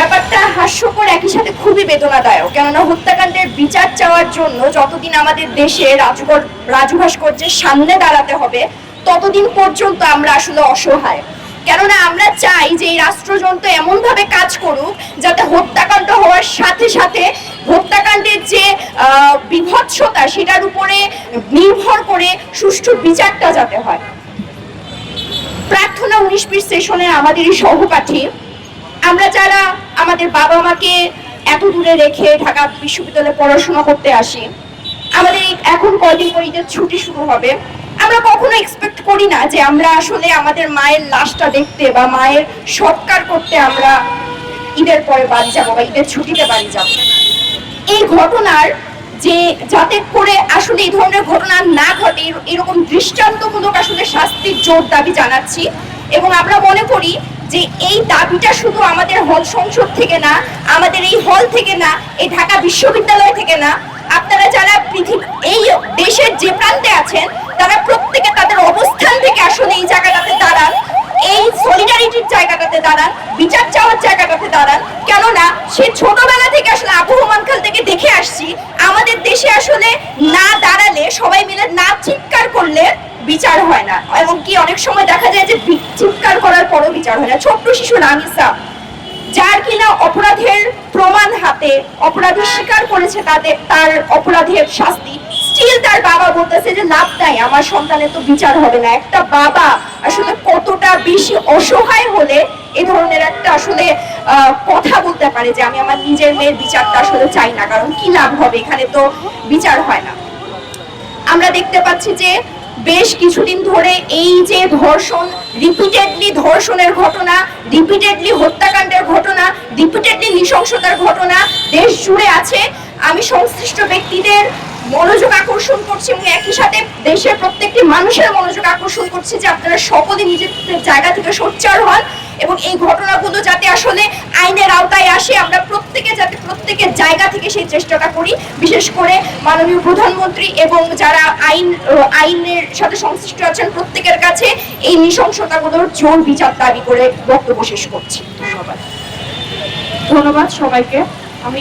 ব্যাপারটা হাস্যকর, একই সাথে খুবই বেদনাদায়ক। কেননা হত্যাকাণ্ডের বিচার চাওয়ার জন্য যতদিন আমাদের দেশে রাজু ভাস্কর্যের সামনে দাঁড়াতে হবে ততদিন পর্যন্ত আমরা আসলে অসহায়। কেননা আমরা চাই যে এই রাষ্ট্রযন্ত্র এমন ভাবে কাজ করুক যাতে হত্যাকাণ্ড হওয়ার সাথে সাথে হত্যাকাণ্ডের যে বিভৎসতা সেটার উপরে নির্ভর করে সুষ্ঠু বিচারটা যাতে হয়। প্রার্থনা 19-20 সেশনের আমাদের এই সহপাঠী, আমরা যারা আমাদের বাবা মাকে এত দূরে রেখে ঢাকা বিশ্ববিদ্যালয়ে পড়াশোনা করতে আসি, আমাদের এখন কয়দিন পর ঈদের ছুটি শুরু হবে, আমরা কখনো এক্সপেক্ট করি না যে আমরা আসলে আমাদের মায়ের লাশটা দেখতে বা মায়ের সৎকার করতে আমরা ঈদের পরে বাড়ি যাবো বা ঈদের ছুটিতে বাড়ি যাবো। এই ঘটনার যে যাতে করে আসলে এই ধরনের ঘটনা না ঘটে এরকম দৃষ্টান্তমূলক আসলে শাস্তির জোর দাবি জানাচ্ছি। এবং আমরা মনে করি যে এই দাবিটা শুধু আমাদের হল সংসদ থেকে না, আমাদের এই হল থেকে না, এই ঢাকা বিশ্ববিদ্যালয় থেকে না, আপনারা যারা এই দেশের যে প্রান্তে আছেন তারা প্রত্যেকে তাদের অবস্থান থেকে আসলে এই জায়গাটাতে দাঁড়ান, এই সলিডারিটির জায়গাটাতে দাঁড়ান, বিচার চাওয়ার জায়গাটাতে দাঁড়ান। কেননা সে ছোটবেলা থেকে আসলে আবু রহমান খান থেকে দেখে আসছি আমাদের দেশে আসলে না দাঁড়ালে, সবাই মিলে না চিৎকার করলে বিচার হয় না। এবং কি অনেক সময় দেখা যায় যে চিৎকার করার পরও বিচার হয় না। ছোট্ট শিশু রামিসা, যার কিনা অপরাধের প্রমাণ হাতে, অপরাধী স্বীকার করেছে তার অপরাধের শাস্তি, স্টিল তার বাবা বলতেছে যে লাভ নাই, আমার সন্তানের তো বিচার হবে না। একটা বাবা আসলে কতটা বেশি অসহায় হলে এই ধরনের একটা আসলে কথা বলতে পারে যে আমি আমার নিজের মেয়ের বিচারটা আসলে চাই না, কারণ কি লাভ হবে, এখানে তো বিচার হয় না। আমরা দেখতে পাচ্ছি যে বেশ কিছুদিন ধরে এই যে ধর্ষণ, রিপিটেডলি ধর্ষণের ঘটনা, রিপিটেডলি হত্যাকাণ্ডের ঘটনা, রিপিটেডলি নৃশংসতার ঘটনা দেশ জুড়ে আছে। আমি সংশ্লিষ্ট ব্যক্তিদের মনোযোগ আকর্ষণ করছি এবং একই সাথে দেশের প্রত্যেকটি মানুষের মনোযোগ আকর্ষণ করছি যে আপনারা সকলে নিজেদের জায়গা থেকে সোচ্চার হন এবং এই ঘটনাগুলো যাতে আসলে আইনের আওতায় আসে, আমরা প্রত্যেকে যাতে প্রত্যেকের জায়গা থেকে সেই চেষ্টাটা করি। বিশেষ করে মাননীয় প্রধানমন্ত্রী এবং যারা আইনের সাথে সংশ্লিষ্ট আছেন প্রত্যেকের কাছে এই নৃশংসতাগুলোর জোর বিচার দাবি করে বক্তব্য শেষ করছি। ধন্যবাদ সবাইকে। আমি